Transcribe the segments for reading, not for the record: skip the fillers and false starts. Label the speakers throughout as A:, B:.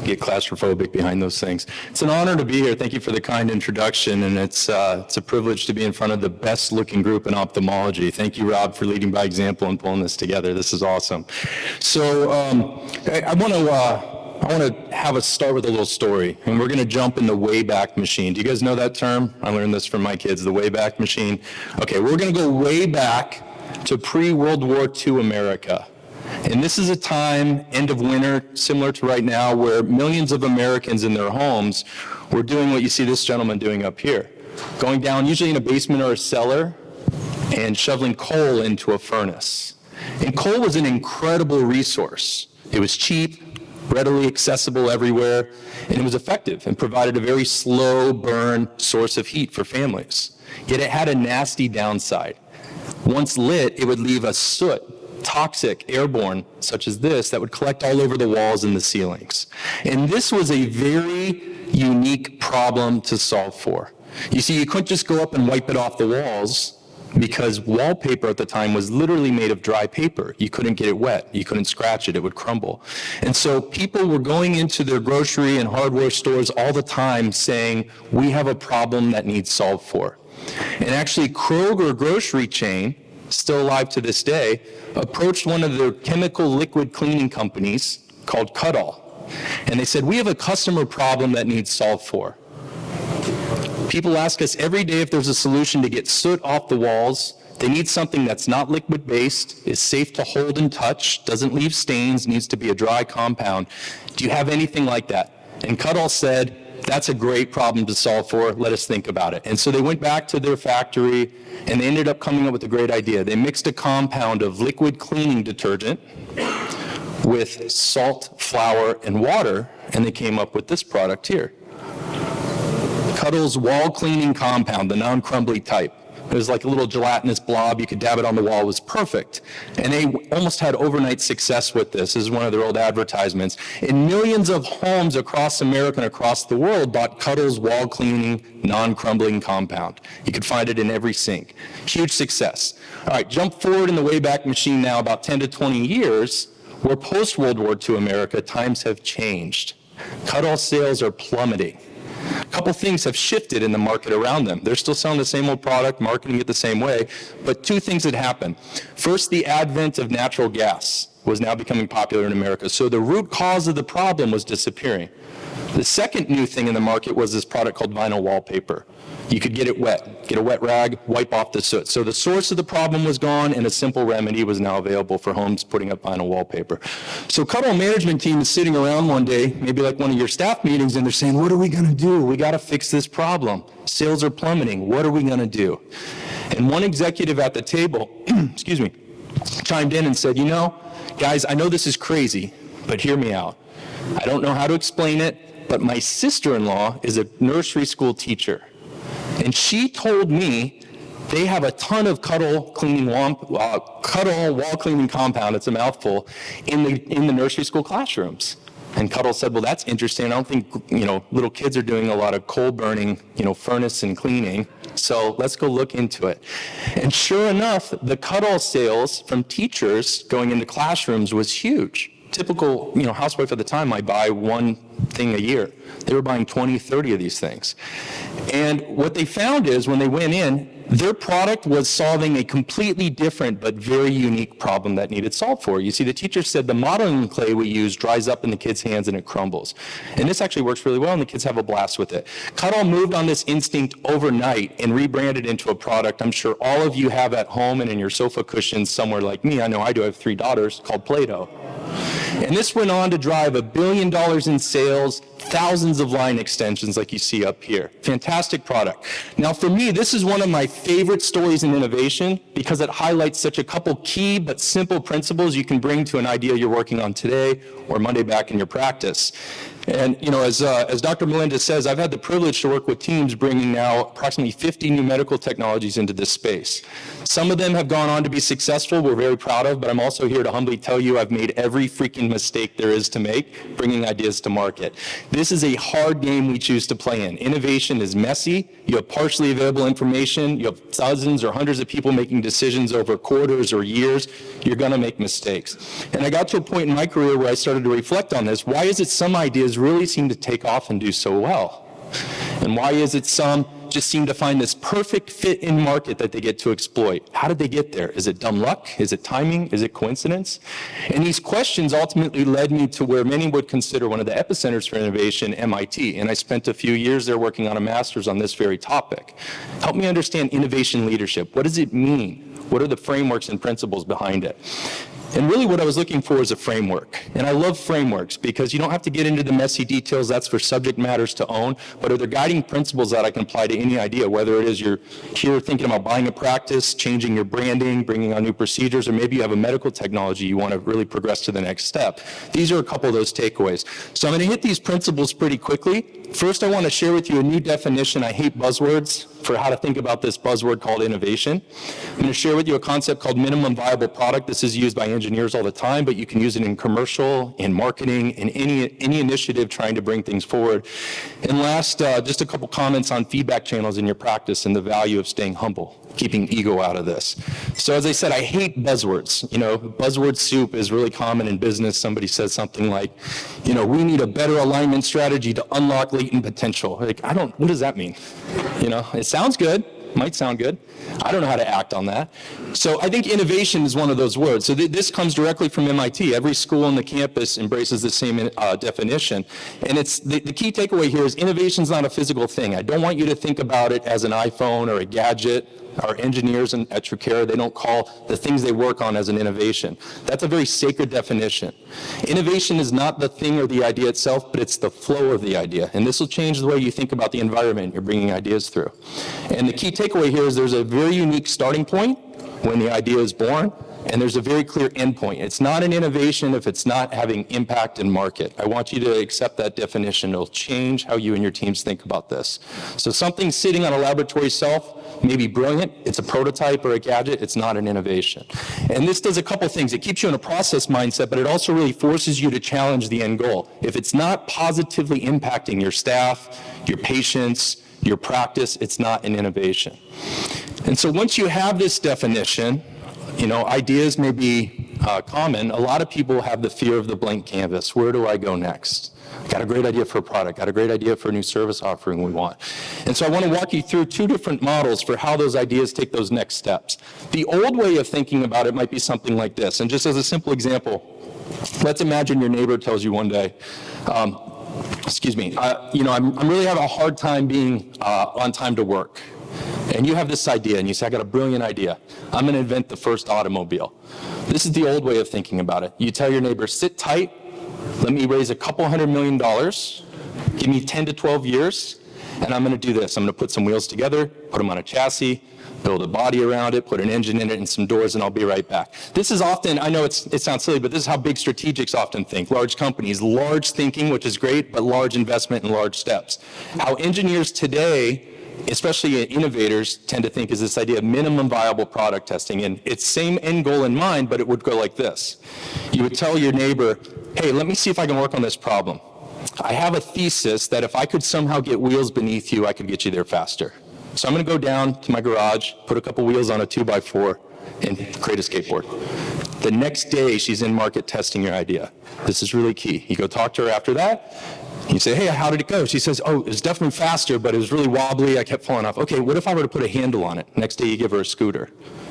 A: get claustrophobic behind those things. It's an honor to be here. Thank you for the kind introduction, and it's a privilege to be in front of the best looking group in ophthalmology. Thank you, Rob, for leading by example and pulling this together. This is awesome. So I want to have us start with a little story, and we're going to jump in the Wayback Machine. Do you guys know that term? I learned this from my kids, the Wayback Machine. Okay, we're going to go way back to pre-World War II America. And this is a time, end of winter, similar to right now, where millions of Americans in their homes were doing what you see this gentleman doing up here. Going down, usually in a basement or a cellar, and shoveling coal into a furnace. And coal was an incredible resource. It was cheap, readily accessible everywhere, and it was effective and provided a very slow burn source of heat for families. Yet it had a nasty downside. Once lit, it would leave a soot, toxic, airborne, such as this, that would collect all over the walls and the ceilings. And this was a very unique problem to solve for. You see, you couldn't just go up and wipe it off the walls because wallpaper at the time was literally made of dry paper. You couldn't get it wet. You couldn't scratch it. It would crumble. And so people were going into their grocery and hardware stores all the time saying, we have a problem that needs solved for. And actually, Kroger grocery chain, still alive to this day, approached one of their chemical liquid cleaning companies called Cut-All. And they said, we have a customer problem that needs solved for. People ask us every day if there's a solution to get soot off the walls. They need something that's not liquid-based, is safe to hold and touch, doesn't leave stains, needs to be a dry compound. Do you have anything like that? And Cut-All said, that's a great problem to solve for. Let us think about it. And so they went back to their factory, and they ended up coming up with a great idea. They mixed a compound of liquid cleaning detergent with salt, flour, and water, and they came up with this product here. Cut-All's wall cleaning compound, the non-crumbly type. It was like a little gelatinous blob. You could dab it on the wall. It was perfect. And they almost had overnight success with this. This is one of their old advertisements. And millions of homes across America and across the world bought Cut-All's wall cleaning, non-crumbling compound. You could find it in every sink. Huge success. All right, jump forward in the Wayback Machine now about 10 to 20 years, where post-World War II America, times have changed. Cut-All sales are plummeting. A couple things have shifted in the market around them. They're still selling the same old product, marketing it the same way, but two things had happened. First, the advent of natural gas was now becoming popular in America, so the root cause of the problem was disappearing. The second new thing in the market was this product called vinyl wallpaper. You could get it wet, get a wet rag, wipe off the soot. So the source of the problem was gone, and a simple remedy was now available for homes putting up vinyl wallpaper. So Cut-All management team is sitting around one day, maybe like one of your staff meetings, and they're saying, what are we gonna do? We gotta fix this problem. Sales are plummeting, what are we gonna do? And one executive at the table, excuse me, chimed in and said, you know, guys, I know this is crazy, but hear me out. I don't know how to explain it, but my sister-in-law is a nursery school teacher. And she told me they have a ton of Cut-All Cut-All wall cleaning compound, it's a mouthful, in the nursery school classrooms. And Cut-All said, well, that's interesting. I don't think, little kids are doing a lot of coal burning, furnace and cleaning. So let's go look into it. And sure enough, the Cut-All sales from teachers going into classrooms was huge. Typical, housewife at the time might buy one thing a year. They were buying 20, 30 of these things. And what they found is when they went in, their product was solving a completely different but very unique problem that needed solved for. You see, the teacher said the modeling clay we use dries up in the kids' hands and it crumbles. And this actually works really well, and the kids have a blast with it. Cut-All moved on this instinct overnight and rebranded into a product I'm sure all of you have at home and in your sofa cushions somewhere like me. I know I do. I have 3 daughters, called Play-Doh. And this went on to drive $1 billion in sales, thousands of line extensions like you see up here. Fantastic product. Now for me, this is one of my favorite stories in innovation because it highlights such a couple key but simple principles you can bring to an idea you're working on today or Monday back in your practice. And as Dr. Melinda says, I've had the privilege to work with teams bringing now approximately 50 new medical technologies into this space. Some of them have gone on to be successful, we're very proud of, but I'm also here to humbly tell you I've made every freaking mistake there is to make, bringing ideas to market. This is a hard game we choose to play in. Innovation is messy, you have partially available information, you have dozens or hundreds of people making decisions over quarters or years, you're gonna make mistakes. And I got to a point in my career where I started to reflect on this. Why is it some ideas really seem to take off and do so well? And why is it some just seem to find this perfect fit in market that they get to exploit? How did they get there? Is it dumb luck? Is it timing? Is it coincidence? And these questions ultimately led me to where many would consider one of the epicenters for innovation, MIT. And I spent a few years there working on a master's on this very topic. Help me understand innovation leadership. What does it mean? What are the frameworks and principles behind it? And really what I was looking for is a framework. And I love frameworks because you don't have to get into the messy details. That's for subject matters to own. But are there guiding principles that I can apply to any idea, whether it is you're here thinking about buying a practice, changing your branding, bringing on new procedures, or maybe you have a medical technology you want to really progress to the next step. These are a couple of those takeaways. So I'm going to hit these principles pretty quickly. First, I want to share with you a new definition. I hate buzzwords for how to think about this buzzword called innovation. I'm going to share with you a concept called minimum viable product. This is used by engineers all the time, but you can use it in commercial, in marketing, in any initiative trying to bring things forward. And last, just a couple comments on feedback channels in your practice and the value of staying humble, keeping ego out of this. So as I said, I hate buzzwords. You know, buzzword soup is really common in business. Somebody says something like, you know, we need a better alignment strategy to unlock latent potential. Like, what does that mean? You know, it sounds good, might sound good. I don't know how to act on that. So I think innovation is one of those words. So this comes directly from MIT. Every school on the campus embraces the same definition. And it's the key takeaway here is innovation is not a physical thing. I don't want you to think about it as an iPhone or a gadget. Our engineers at Trukera, they don't call the things they work on as an innovation. That's a very sacred definition. Innovation is not the thing or the idea itself, but it's the flow of the idea. And this will change the way you think about the environment you're bringing ideas through. And the key takeaway here is there's a very unique starting point when the idea is born, and there's a very clear endpoint. It's not an innovation if it's not having impact in market. I want you to accept that definition. It'll change how you and your teams think about this. So something sitting on a laboratory shelf may be brilliant. It's a prototype or a gadget. It's not an innovation. And this does a couple things. It keeps you in a process mindset, but it also really forces you to challenge the end goal. If it's not positively impacting your staff, your patients, your practice, it's not an innovation. And so once you have this definition, you know, ideas may be common. A lot of people have the fear of the blank canvas. Where do I go next? Got a great idea for a product, got a great idea for a new service offering we want. And so I want to walk you through two different models for how those ideas take those next steps. The old way of thinking about it might be something like this. And just as a simple example, let's imagine your neighbor tells you one day, you know, I'm really having a hard time being on time to work. And you have this idea, and you say, I got a brilliant idea. I'm going to invent the first automobile. This is the old way of thinking about it. You tell your neighbor, sit tight, let me raise a couple $100 million, give me 10 to 12 years, and I'm going to do this. I'm going to put some wheels together, put them on a chassis, build a body around it, put an engine in it and some doors, and I'll be right back. This is often, I know it sounds silly, but this is how big strategics often think. Large companies, large thinking, which is great, but large investment and large steps. How engineers today, especially innovators, tend to think is this idea of minimum viable product testing. And it's same end goal in mind, but it would go like this. You would tell your neighbor, hey, let me see if I can work on this problem. I have a thesis that if I could somehow get wheels beneath you, I could get you there faster. So I'm going to go down to my garage, put a couple wheels on a 2x4, and create a skateboard. The next day, she's in market testing your idea. This is really key. You go talk to her after that. You say, hey, how did it go? She says, oh, it was definitely faster, but it was really wobbly. I kept falling off. Okay, what if I were to put a handle on it? Next day, you give her a scooter.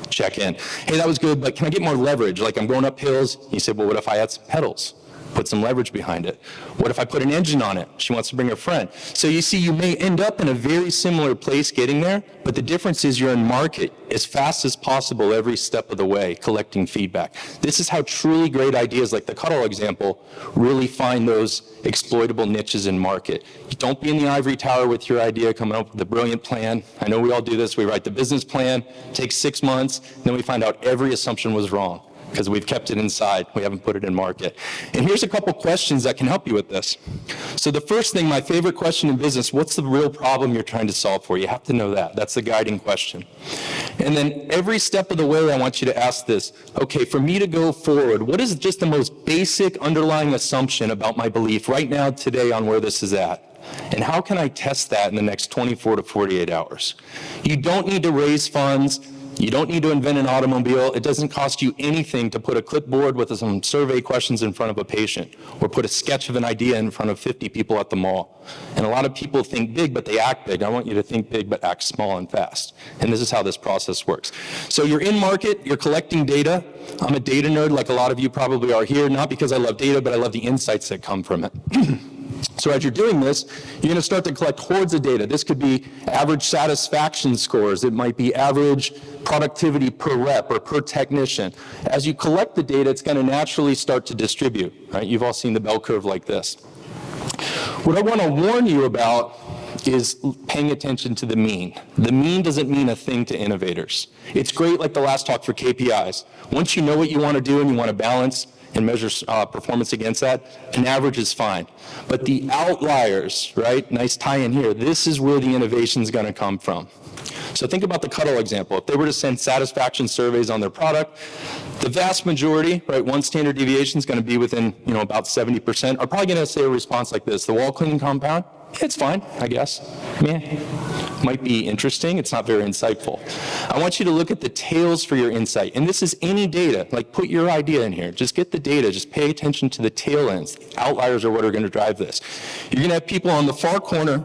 A: Check in. Hey, that was good, but can I get more leverage? Like I'm going up hills. You say, well, what if I add some pedals? Put some leverage behind it. What if I put an engine on it? She wants to bring her friend. So you see, you may end up in a very similar place getting there, but the difference is you're in market as fast as possible every step of the way, collecting feedback. This is how truly great ideas like the cuddle example really find those exploitable niches in market. Don't be in the ivory tower with your idea, coming up with a brilliant plan. I know we all do this. We write the business plan, takes 6 months, then we find out every assumption was wrong, because we've kept it inside. We haven't put it in market. And here's a couple questions that can help you with this. So the first thing, my favorite question in business, what's the real problem you're trying to solve for? You have to know that. That's the guiding question. And then every step of the way, I want you to ask this, okay, for me to go forward, what is just the most basic underlying assumption about my belief right now, today, on where this is at? And how can I test that in the next 24 to 48 hours? You don't need to raise funds You don't need to invent an automobile. It doesn't cost you anything to put a clipboard with some survey questions in front of a patient, or put a sketch of an idea in front of 50 people at the mall. And a lot of people think big, but they act big. I want you to think big, but act small and fast. And this is how this process works. So you're in market, you're collecting data. I'm a data nerd, like a lot of you probably are here, not because I love data, but I love the insights that come from it. So as you're doing this, you're going to start to collect hordes of data. This could be average satisfaction scores. It might be average productivity per rep or per technician. As you collect the data, it's going to naturally start to distribute. Right? You've all seen the bell curve like this. What I want to warn you about is paying attention to the mean. The mean doesn't mean a thing to innovators. It's great, like the last talk, for KPIs. Once you know what you want to do and you want to balance and measure performance against that, an average is fine. But the outliers, right, nice tie in here, this is where the innovation is going to come from. So think about the Cuddle example. If they were to send satisfaction surveys on their product, the vast majority, right, one standard deviation is going to be within, about 70%, are probably going to say a response like this: the wall cleaning compound, it's fine, I guess. Might be interesting, it's not very insightful. I want you to look at the tails for your insight. And this is any data, like put your idea in here. Just get the data, just pay attention to the tail ends. Outliers are what are going to drive this. You're going to have people on the far corner,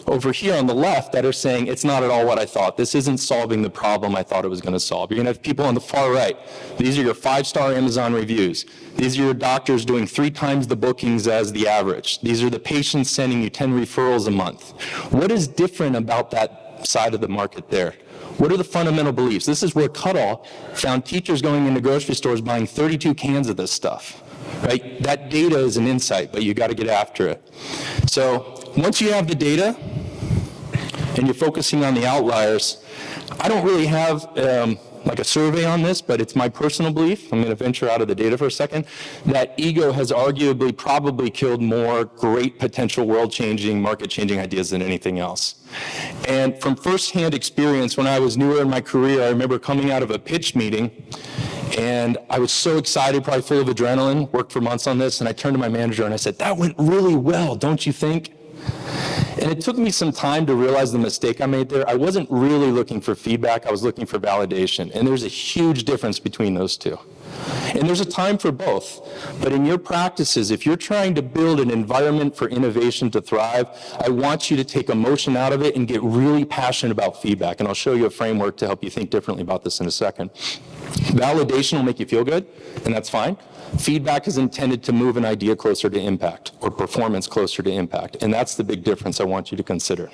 A: over here on the left, that are saying, it's not at all what I thought. This isn't solving the problem I thought it was going to solve. You're going to have people on the far right. These are your 5-star Amazon reviews. These are your doctors doing 3 times the bookings as the average. These are the patients sending you 10 referrals a month. What is different about that side of the market there? What are the fundamental beliefs? This is where Cuddle found teachers going into grocery stores buying 32 cans of this stuff. Right? That data is an insight, but you got to get after it. So once you have the data and you're focusing on the outliers, I don't really have like a survey on this, but it's my personal belief, I'm going to venture out of the data for a second, that ego has arguably probably killed more great potential world-changing, market-changing ideas than anything else. And from firsthand experience, when I was newer in my career, I remember coming out of a pitch meeting, and I was so excited, probably full of adrenaline, worked for months on this, and I turned to my manager and I said, "That went really well, don't you think?" And it took me some time to realize the mistake I made there. I wasn't really looking for feedback, I was looking for validation. And there's a huge difference between those two. And there's a time for both. But in your practices, if you're trying to build an environment for innovation to thrive, I want you to take emotion out of it and get really passionate about feedback. And I'll show you a framework to help you think differently about this in a second. Validation will make you feel good, and that's fine. Feedback is intended to move an idea closer to impact, or performance closer to impact, and that's the big difference I want you to consider.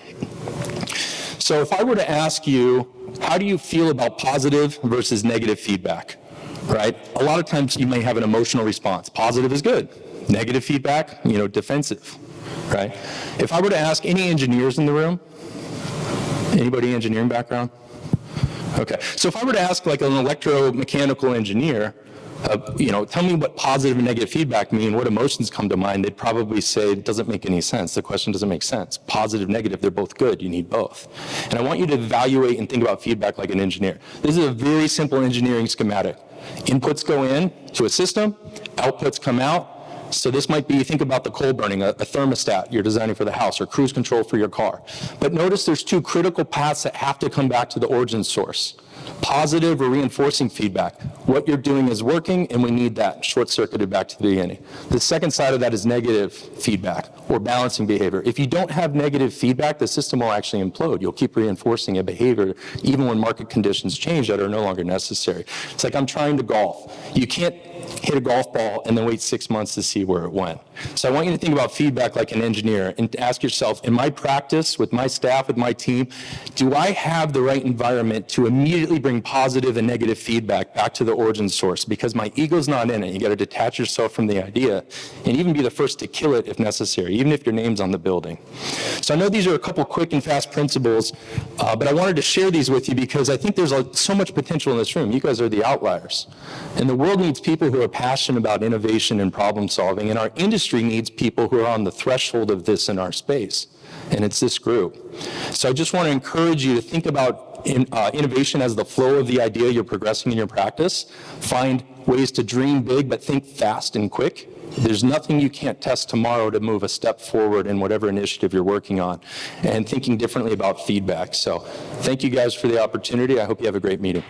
A: So if I were to ask you, how do you feel about positive versus negative feedback, right? A lot of times you may have an emotional response. Positive is good. Negative feedback, defensive, right? If I were to ask any engineers in the room, anybody engineering background? Okay, so if I were to ask like an electromechanical engineer, tell me what positive and negative feedback mean, what emotions come to mind, they'd probably say it doesn't make any sense. The question doesn't make sense. Positive, negative, they're both good. You need both. And I want you to evaluate and think about feedback like an engineer. This is a very simple engineering schematic. Inputs go in to a system, outputs come out. So this might be, think about the coal burning, a thermostat you're designing for the house, or cruise control for your car. But notice there's 2 critical paths that have to come back to the origin source. Positive or reinforcing feedback. What you're doing is working, and we need that short-circuited back to the beginning. The second side of that is negative feedback, or balancing behavior. If you don't have negative feedback, the system will actually implode. You'll keep reinforcing a behavior even when market conditions change that are no longer necessary. It's like I'm trying to golf. You can't hit a golf ball and then wait 6 months to see where it went. So I want you to think about feedback like an engineer and ask yourself, in my practice, with my staff, with my team, do I have the right environment to immediately bring positive and negative feedback back to the origin source? Because my ego's not in it. You got to detach yourself from the idea and even be the first to kill it if necessary, even if your name's on the building. So I know these are a couple quick and fast principles, but I wanted to share these with you because I think there's so much potential in this room. You guys are the outliers. And the world needs people who are passionate about innovation and problem solving, and our industry needs people who are on the threshold of this in our space, and it's this group. So I just want to encourage you to think about innovation as the flow of the idea you're progressing in your practice. Find ways to dream big, but think fast and quick, There's nothing you can't test tomorrow to move a step forward in whatever initiative you're working on, and thinking differently about feedback. So thank you guys for the opportunity. I hope you have a great meeting.